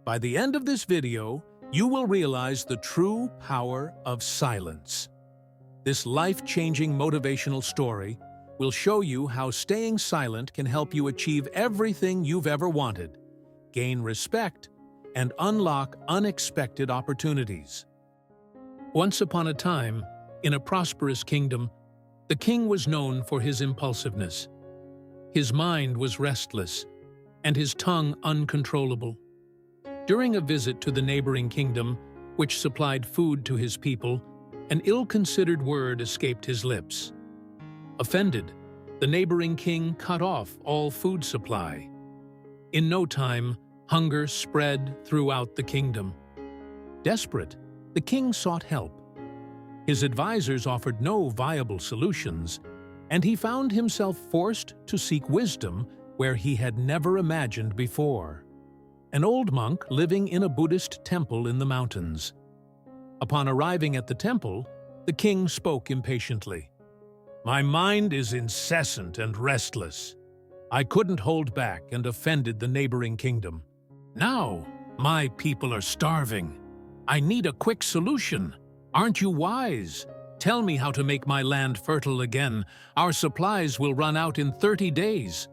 By the end of this video, you will realize the true power of silence. This life-changing motivational story will show you how staying silent can help you achieve everything you've ever wanted, gain respect, and unlock unexpected opportunities. Once upon a time, in a prosperous kingdom, the king was known for his impulsiveness. His mind was restless, and his tongue uncontrollable. During a visit to the neighboring kingdom, which supplied food to his people, an ill-considered word escaped his lips. Offended, the neighboring king cut off all food supply. In no time, hunger spread throughout the kingdom. Desperate, the king sought help. His advisors offered no viable solutions, and he found himself forced to seek wisdom where he had never imagined before. An old monk living in a Buddhist temple in the mountains. Upon arriving at the temple, the king spoke impatiently. "My mind is incessant and restless. I couldn't hold back and offended the neighboring kingdom. Now, my people are starving. I need a quick solution. Aren't you wise? Tell me how to make my land fertile again. Our supplies will run out in 30 days.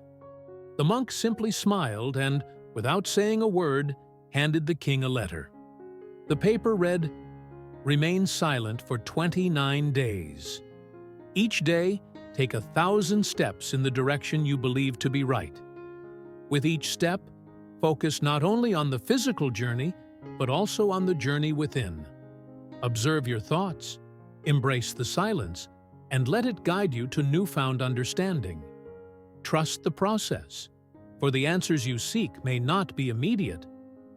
The monk simply smiled and, without saying a word, handed the king a letter. The paper read, "Remain silent for 29 days. Each day, take 1,000 steps in the direction you believe to be right. With each step, focus not only on the physical journey, but also on the journey within. Observe your thoughts, embrace the silence, and let it guide you to newfound understanding. Trust the process, for the answers you seek may not be immediate,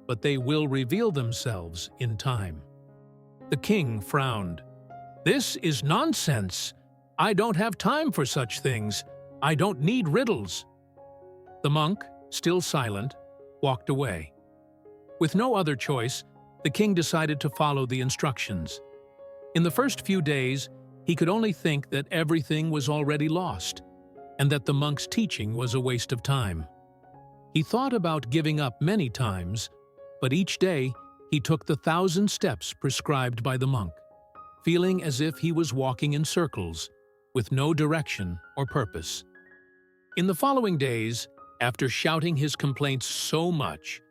but they will reveal themselves in time." The king frowned. "This is nonsense. I don't have time for such things. I don't need riddles." The monk, still silent, walked away. With no other choice, the king decided to follow the instructions. In the first few days, he could only think that everything was already lost, and that the monk's teaching was a waste of time. He thought about giving up many times, but each day he took the 1,000 steps prescribed by the monk, feeling as if he was walking in circles, with no direction or purpose. In the following days, after shouting his complaints so much,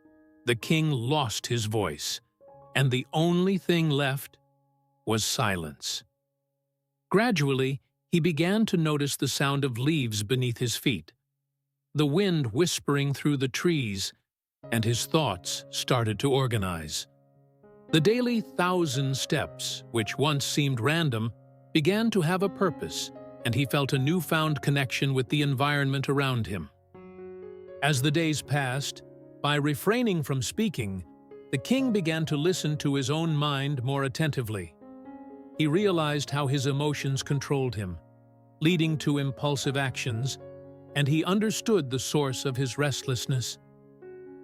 the king lost his voice, and the only thing left was silence. Gradually, he began to notice the sound of leaves beneath his feet, the wind whispering through the trees, and his thoughts started to organize. The daily 1,000 steps, which once seemed random, began to have a purpose, and he felt a newfound connection with the environment around him. As the days passed, by refraining from speaking, the king began to listen to his own mind more attentively. He realized how his emotions controlled him, leading to impulsive actions, and he understood the source of his restlessness.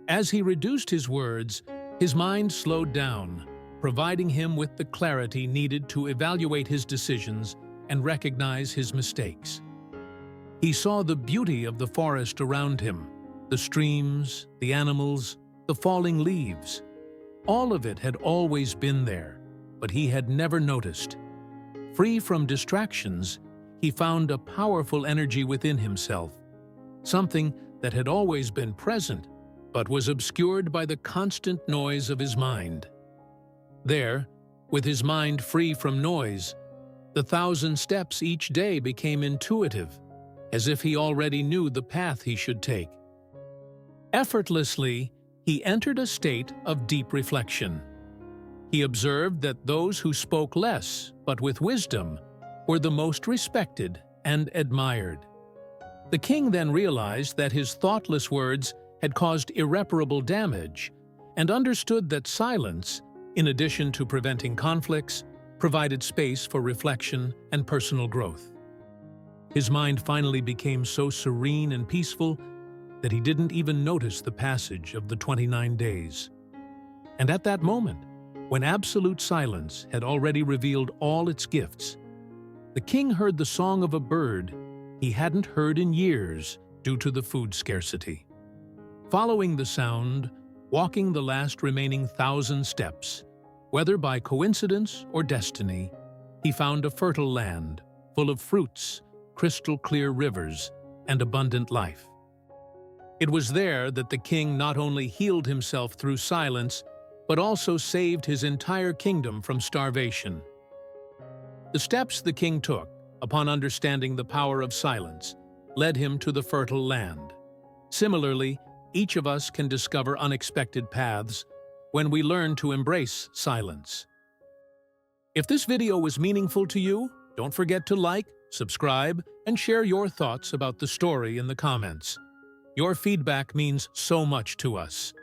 As he reduced his words, his mind slowed down, providing him with the clarity needed to evaluate his decisions and recognize his mistakes. He saw the beauty of the forest around him, the streams, the animals, the falling leaves. All of it had always been there, but he had never noticed. Free from distractions, he found a powerful energy within himself, something that had always been present, but was obscured by the constant noise of his mind. There, with his mind free from noise, the 1,000 steps each day became intuitive, as if he already knew the path he should take. Effortlessly, he entered a state of deep reflection. He observed that those who spoke less, but with wisdom, were the most respected and admired. The king then realized that his thoughtless words had caused irreparable damage, and understood that silence, in addition to preventing conflicts, provided space for reflection and personal growth. His mind finally became so serene and peaceful that he didn't even notice the passage of the 29 days. And at that moment, when absolute silence had already revealed all its gifts, the king heard the song of a bird he hadn't heard in years due to the food scarcity. Following the sound, walking the last remaining 1,000 steps. Whether by coincidence or destiny, he found a fertile land, full of fruits, crystal-clear rivers, and abundant life. It was there that the king not only healed himself through silence, but also saved his entire kingdom from starvation. The steps the king took, upon understanding the power of silence, led him to the fertile land. Similarly, each of us can discover unexpected paths when we learn to embrace silence. If this video was meaningful to you, don't forget to like, subscribe, and share your thoughts about the story in the comments. Your feedback means so much to us.